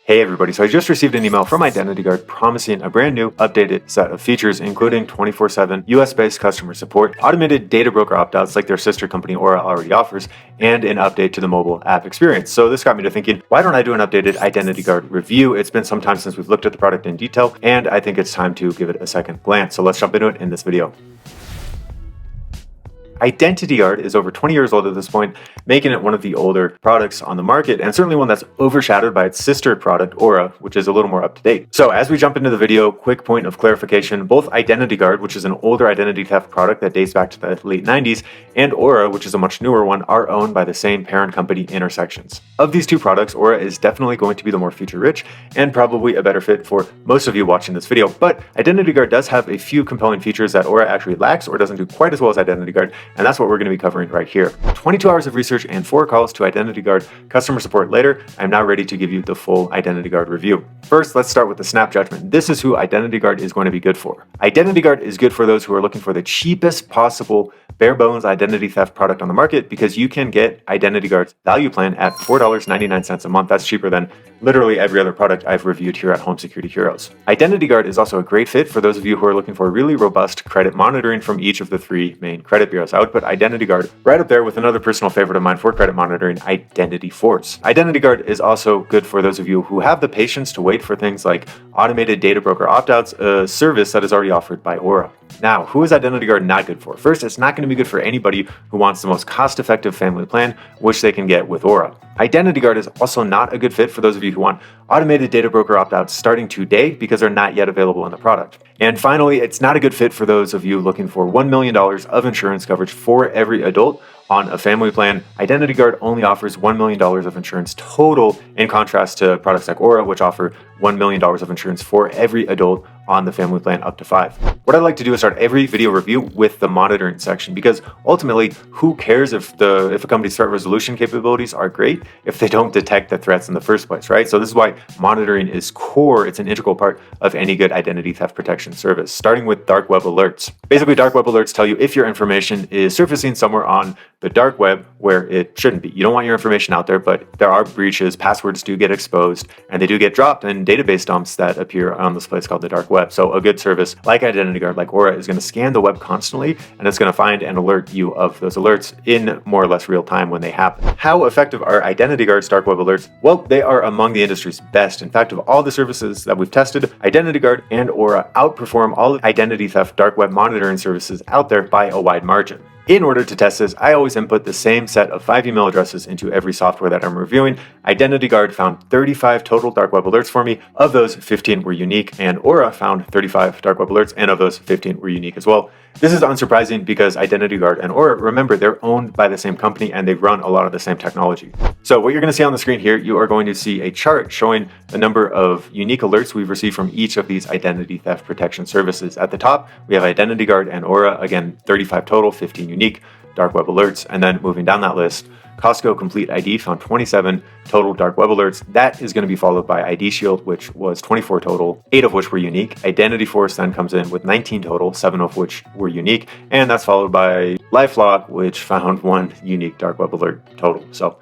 Hey everybody, so I just received an email from Identity Guard promising a brand new updated set of features, including 24/7 US-based customer support, automated data broker opt-outs like their sister company Aura already offers, and an update to the mobile app experience. So this got me to thinking, why don't I do an updated Identity Guard review? It's been some time since we've looked at the product in detail, and I think it's time to give it a second glance. So let's jump into it in this video. Identity Guard is over 20 years old at this point, making it one of the older products on the market, and certainly one that's overshadowed by its sister product, Aura, which is a little more up to date. So as we jump into the video, quick point of clarification, both Identity Guard, which is an older identity theft product that dates back to the late 90s, and Aura, which is a much newer one, are owned by the same parent company, Intersections. Of these two products, Aura is definitely going to be the more feature-rich, and probably a better fit for most of you watching this video, but Identity Guard does have a few compelling features that Aura actually lacks or doesn't do quite as well as Identity Guard, and that's what we're going to be covering right here. 22 hours of research and 4 calls to Identity Guard customer support later, I'm now ready to give you the full Identity Guard review. First, let's start with the snap judgment. This is who Identity Guard is going to be good for. Identity Guard is good for those who are looking for the cheapest possible bare bones identity theft product on the market, because you can get Identity Guard's value plan at $4.99 a month. That's cheaper than literally every other product I've reviewed here at Home Security Heroes. Identity Guard is also a great fit for those of you who are looking for really robust credit monitoring from each of the 3 main credit bureaus. I would put Identity Guard right up there with another personal favorite of mine for credit monitoring, Identity Force. Identity Guard is also good for those of you who have the patience to wait for things like automated data broker opt-outs, a service that is already offered by Aura. Now, who is Identity Guard not good for? First, it's not going to be good for anybody who wants the most cost-effective family plan, which they can get with Aura. Identity Guard is also not a good fit for those of you who want automated data broker opt-outs starting today, because they're not yet available in the product. And finally, it's not a good fit for those of you looking for $1 million of insurance coverage for every adult on a family plan. Identity Guard only offers $1 million of insurance total, in contrast to products like Aura, which offer $1 million of insurance for every adult on the family plan up to 5. What I like to do is start every video review with the monitoring section, because ultimately, who cares if a company's threat resolution capabilities are great if they don't detect the threats in the first place, right? So this is why monitoring is core. It's an integral part of any good identity theft protection service, starting with dark web alerts. Basically, dark web alerts tell you if your information is surfacing somewhere on the dark web where it shouldn't be. You don't want your information out there, but there are breaches, passwords do get exposed, and they do get dropped in database dumps that appear on this place called the dark web. So a good service like Identity Guard, like Aura, is going to scan the web constantly, and it's going to find and alert you of those alerts in more or less real time when they happen. How effective are Identity Guard's dark web alerts? Well, they are among the industry's best. In fact, of all the services that we've tested, Identity Guard and Aura outperform all identity theft dark web monitoring services out there by a wide margin. In order to test this, I always input the same set of 5 email addresses into every software that I'm reviewing. Identity Guard found 35 total dark web alerts for me. Of those, 15 were unique, and Aura found 35 dark web alerts, and of those, 15 were unique as well. This is unsurprising because Identity Guard and Aura, remember, they're owned by the same company and they run a lot of the same technology. So what you're going to see on the screen here, you are going to see a chart showing the number of unique alerts we've received from each of these identity theft protection services. At the top, we have Identity Guard and Aura, again, 35 total, 15 unique dark web alerts. And then moving down that list, Costco Complete ID found 27 total dark web alerts. That is going to be followed by ID Shield, which was 24 total, 8 of which were unique. Identity Force then comes in with 19 total, 7 of which were unique. And that's followed by LifeLock, which found 1 unique dark web alert total. So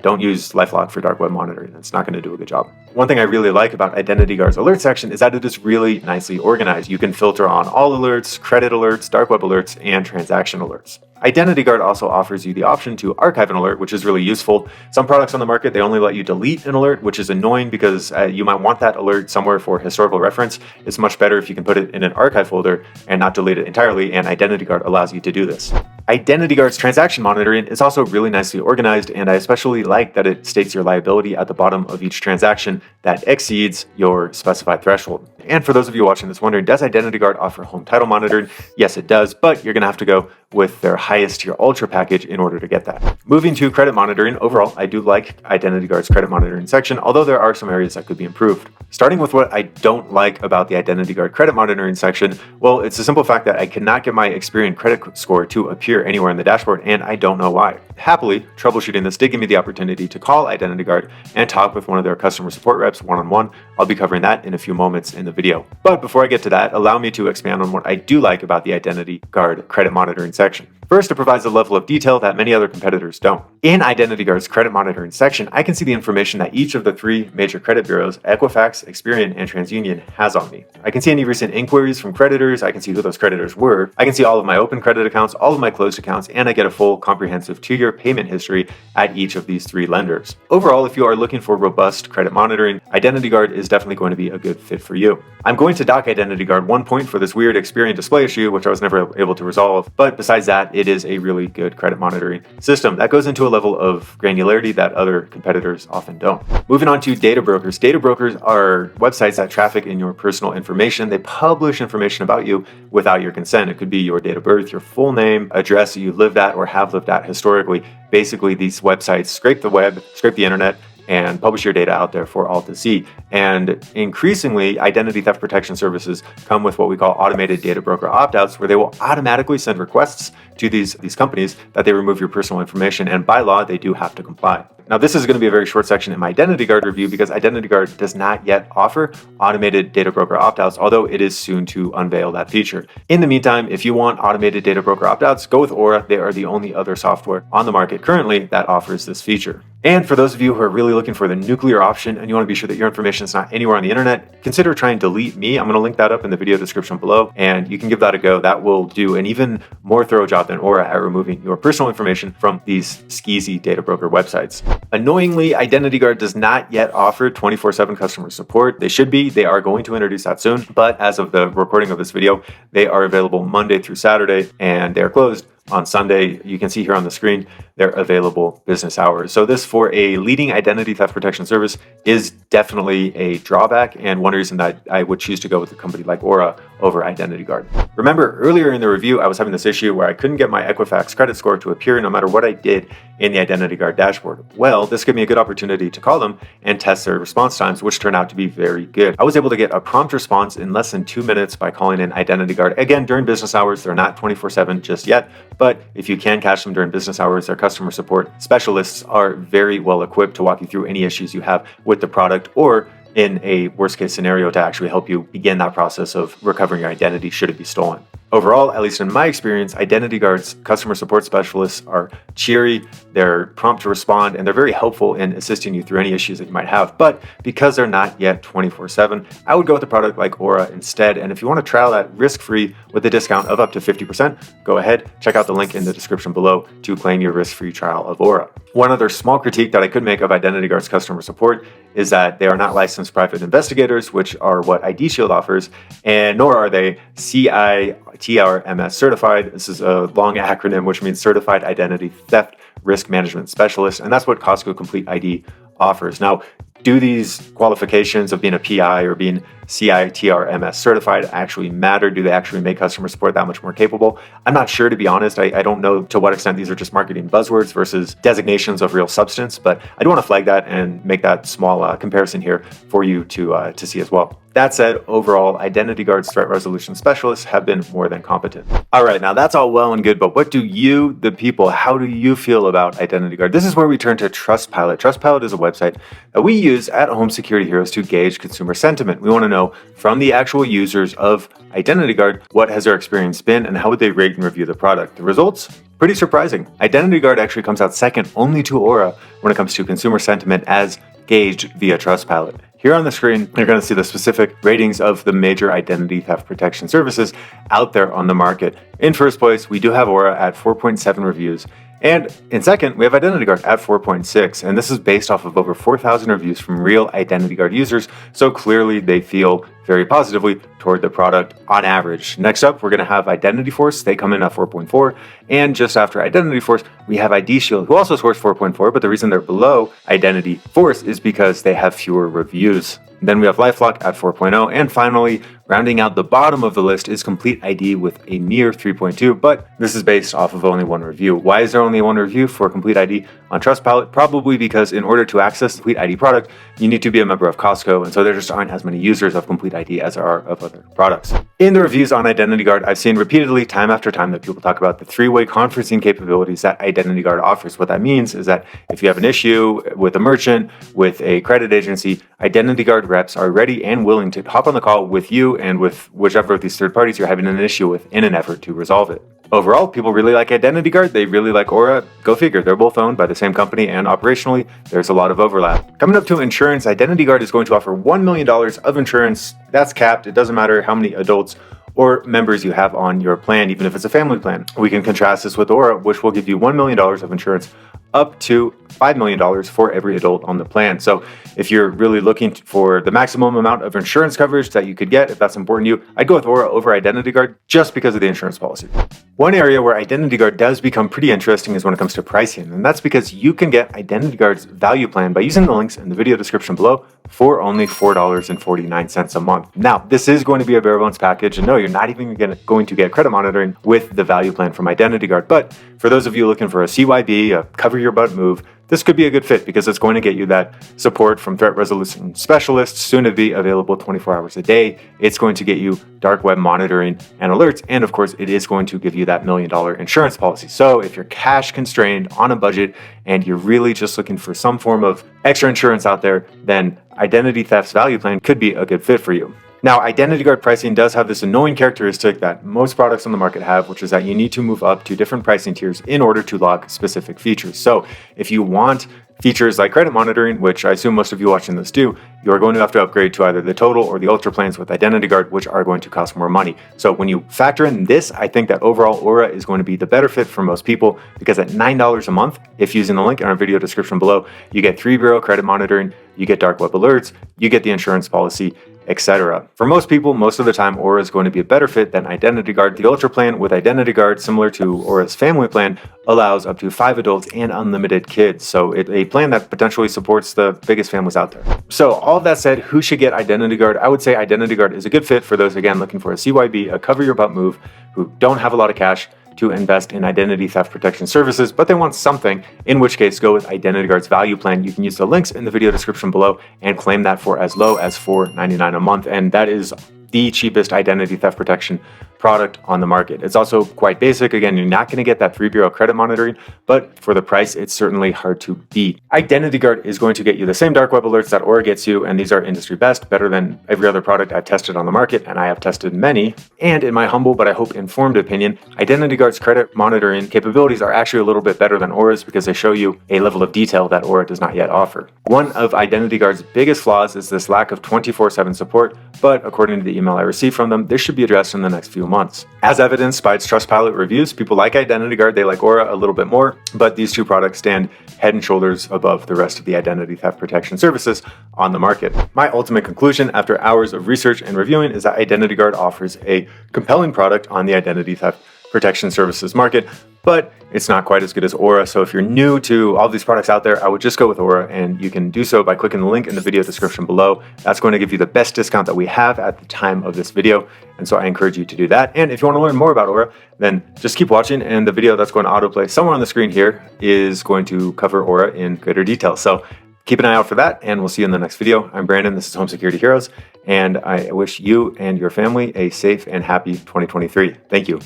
don't use LifeLock for dark web monitoring. It's not going to do a good job. One thing I really like about Identity Guard's alert section is that it is really nicely organized. You can filter on all alerts, credit alerts, dark web alerts, and transaction alerts. Identity Guard also offers you the option to archive an alert, which is really useful. Some products on the market, they only let you delete an alert, which is annoying because you might want that alert somewhere for historical reference. It's much better if you can put it in an archive folder and not delete it entirely, and Identity Guard allows you to do this. Identity Guard's transaction monitoring is also really nicely organized, and I especially like that it states your liability at the bottom of each transaction that exceeds your specified threshold. And for those of you watching this wondering, does Identity Guard offer home title monitoring? Yes, it does, but you're going to have to go with their highest tier Ultra package in order to get that. Moving to credit monitoring, overall, I do like Identity Guard's credit monitoring section, although there are some areas that could be improved. Starting with what I don't like about the Identity Guard credit monitoring section, well, it's the simple fact that I cannot get my Experian credit score to appear anywhere in the dashboard, and I don't know why. Happily, troubleshooting this did give me the opportunity to call Identity Guard and talk with one of their customer support reps one-on-one. I'll be covering that in a few moments in the video. But before I get to that, allow me to expand on what I do like about the Identity Guard credit monitoring section. First, it provides a level of detail that many other competitors don't. In IdentityGuard's credit monitoring section, I can see the information that each of the 3 major credit bureaus, Equifax, Experian, and TransUnion, has on me. I can see any recent inquiries from creditors, I can see who those creditors were, I can see all of my open credit accounts, all of my closed accounts, and I get a full comprehensive 2-year payment history at each of these 3 lenders. Overall, if you are looking for robust credit monitoring, IdentityGuard is definitely going to be a good fit for you. I'm going to dock IdentityGuard 1 point for this weird Experian display issue, which I was never able to resolve, but besides that, it is a really good credit monitoring system that goes into a level of granularity that other competitors often don't. Moving on to data brokers. Data brokers are websites that traffic in your personal information. They publish information about you without your consent. It could be your date of birth, your full name, address you lived at or have lived at historically. Basically, these websites scrape the web, scrape the internet, and publish your data out there for all to see. And increasingly, identity theft protection services come with what we call automated data broker opt-outs, where they will automatically send requests to these companies that they remove your personal information, and by law, they do have to comply. Now, this is going to be a very short section in my IdentityGuard review because IdentityGuard does not yet offer automated data broker opt-outs, although it is soon to unveil that feature. In the meantime, if you want automated data broker opt-outs, go with Aura. They are the only other software on the market currently that offers this feature. And for those of you who are really looking for the nuclear option and you want to be sure that your information is not anywhere on the internet, consider trying Delete Me. I'm going to link that up in the video description below, and you can give that a go. That will do an even more thorough job than Aura at removing your personal information from these skeezy data broker websites. Annoyingly, IdentityGuard does not yet offer 24/7 customer support. They should be. They are going to introduce that soon, but as of the recording of this video, they are available Monday through Saturday, and they are closed on Sunday. You can see here on the screen, they're available business hours. So this, for a leading identity theft protection service, is definitely a drawback, and one reason that I would choose to go with a company like Aura over IdentityGuard. Remember, earlier in the review, I was having this issue where I couldn't get my Equifax credit score to appear no matter what I did in the IdentityGuard dashboard. Well, this gave me a good opportunity to call them and test their response times, which turned out to be very good. I was able to get a prompt response in less than 2 minutes by calling in IdentityGuard. Again, during business hours, they're not 24/7 just yet, but if you can catch them during business hours, their customer support specialists are very well equipped to walk you through any issues you have with the product, or in a worst case scenario, to actually help you begin that process of recovering your identity should it be stolen. Overall, at least in my experience, IdentityGuard's customer support specialists are cheery, they're prompt to respond, and they're very helpful in assisting you through any issues that you might have. But because they're not yet 24/7, I would go with a product like Aura instead. And if you want to trial that risk-free with a discount of up to 50%, go ahead, check out the link in the description below to claim your risk-free trial of Aura. One other small critique that I could make of IdentityGuard's customer support is that they are not licensed private investigators, which are what ID Shield offers, and nor are they CITRMS certified. This is a long acronym, which means Certified Identity Theft Risk Management Specialist, and that's what Costco Complete ID offers. Now, do these qualifications of being a PI or being CITRMS certified actually matter? Do they actually make customer support that much more capable? I'm not sure, to be honest. I don't know to what extent these are just marketing buzzwords versus designations of real substance, but I do want to flag that and make that small comparison here for you to see as well. That said, overall, IdentityGuard's threat resolution specialists have been more than competent. All right, now that's all well and good, but what do you, the people, how do you feel about IdentityGuard? This is where we turn to Trustpilot. Trustpilot is a website that we use at Home Security Heroes to gauge consumer sentiment. We want to know from the actual users of IdentityGuard, what has their experience been and how would they rate and review the product? The results? Pretty surprising. IdentityGuard actually comes out second only to Aura when it comes to consumer sentiment as gauged via Trustpilot. Here on the screen, you're going to see the specific ratings of the major identity theft protection services out there on the market. In first place, we do have Aura at 4.7 reviews. And in second, we have IdentityGuard at 4.6, and this is based off of over 4,000 reviews from real IdentityGuard users, so clearly they feel very positively toward the product on average. Next up, we're going to have Identity Force. They come in at 4.4, and just after Identity Force, we have ID Shield, who also scores 4.4, but the reason they're below Identity Force is because they have fewer reviews. Then we have LifeLock at 4.0, and finally, rounding out the bottom of the list is Complete ID with a mere 3.2, but this is based off of only one review. Why is there only one review for Complete ID on Trustpilot? Probably because in order to access the Complete ID product, you need to be a member of Costco, and so there just aren't as many users of Complete ID as there are of other products. In the reviews on IdentityGuard, I've seen repeatedly, time after time, that people talk about the three-way conferencing capabilities that IdentityGuard offers. What that means is that if you have an issue with a merchant, with a credit agency, IdentityGuard reps are ready and willing to hop on the call with you and with whichever of these third parties you're having an issue with in an effort to resolve it. Overall, people really like Identity Guard, they really like Aura. Go figure, they're both owned by the same company, and operationally, there's a lot of overlap. Coming up to insurance, Identity Guard is going to offer $1 million of insurance. That's capped. It doesn't matter how many adults or members you have on your plan, even if it's a family plan. We can contrast this with Aura, which will give you $1 million of insurance up to $5 million for every adult on the plan. So if you're really looking for the maximum amount of insurance coverage that you could get, if that's important to you, I'd go with Aura over Identity Guard just because of the insurance policy. One area where Identity Guard does become pretty interesting is when it comes to pricing, and that's because you can get Identity Guard's value plan by using the links in the video description below for only $4.49 a month. Now, this is going to be a bare bones package, and no, you're not even going to get credit monitoring with the value plan from Identity Guard. But for those of you looking for a CYB, a cover your butt move, this could be a good fit because it's going to get you that support from threat resolution specialists, soon to be available 24 hours a day. It's going to get you dark web monitoring and alerts. And of course, it is going to give you that $1 million insurance policy. So if you're cash constrained on a budget and you're really just looking for some form of extra insurance out there, then Identity Theft's value plan could be a good fit for you. Now, Identity Guard pricing does have this annoying characteristic that most products on the market have, which is that you need to move up to different pricing tiers in order to lock specific features. So if you want features like credit monitoring, which I assume most of you watching this do, you're going to have to upgrade to either the Total or the Ultra plans with Identity Guard, which are going to cost more money. So when you factor in this, I think that overall Aura is going to be the better fit for most people because at $9 a month, if using the link in our video description below, you get 3-bureau credit monitoring, you get dark web alerts, you get the insurance policy, etc. For most people, most of the time, Aura is going to be a better fit than Identity Guard. The Ultra plan with Identity Guard, similar to Aura's family plan, allows up to 5 adults and unlimited kids. So it's a plan that potentially supports the biggest families out there. So all of that said, who should get Identity Guard? I would say Identity Guard is a good fit for those, again, looking for a CYB, a cover your butt move, who don't have a lot of cash to invest in identity theft protection services, but they want something, in which case go with Identity Guard's value plan. You can use the links in the video description below and claim that for as low as $4.99 a month. And that is the cheapest identity theft protection product on the market. It's also quite basic. Again, you're not going to get that 3-bureau credit monitoring, but for the price, it's certainly hard to beat. Identity Guard is going to get you the same dark web alerts that Aura gets you, and these are industry best, better than every other product I've tested on the market, and I have tested many. And in my humble, but I hope informed opinion, Identity Guard's credit monitoring capabilities are actually a little bit better than Aura's because they show you a level of detail that Aura does not yet offer. One of Identity Guard's biggest flaws is this lack of 24/7 support, but according to the email I received from them, this should be addressed in the next few months. As evidenced by its Trustpilot reviews, people like Identity Guard, they like Aura a little bit more, but these two products stand head and shoulders above the rest of the identity theft protection services on the market. My ultimate conclusion after hours of research and reviewing is that Identity Guard offers a compelling product on the identity theft protection services market, but it's not quite as good as Aura. So if you're new to all these products out there, I would just go with Aura, and you can do so by clicking the link in the video description below. That's going to give you the best discount that we have at the time of this video. And so I encourage you to do that. And if you want to learn more about Aura, then just keep watching, and the video that's going to autoplay somewhere on the screen here is going to cover Aura in greater detail. So keep an eye out for that, and we'll see you in the next video. I'm Brandon, this is Home Security Heroes, and I wish you and your family a safe and happy 2023. Thank you.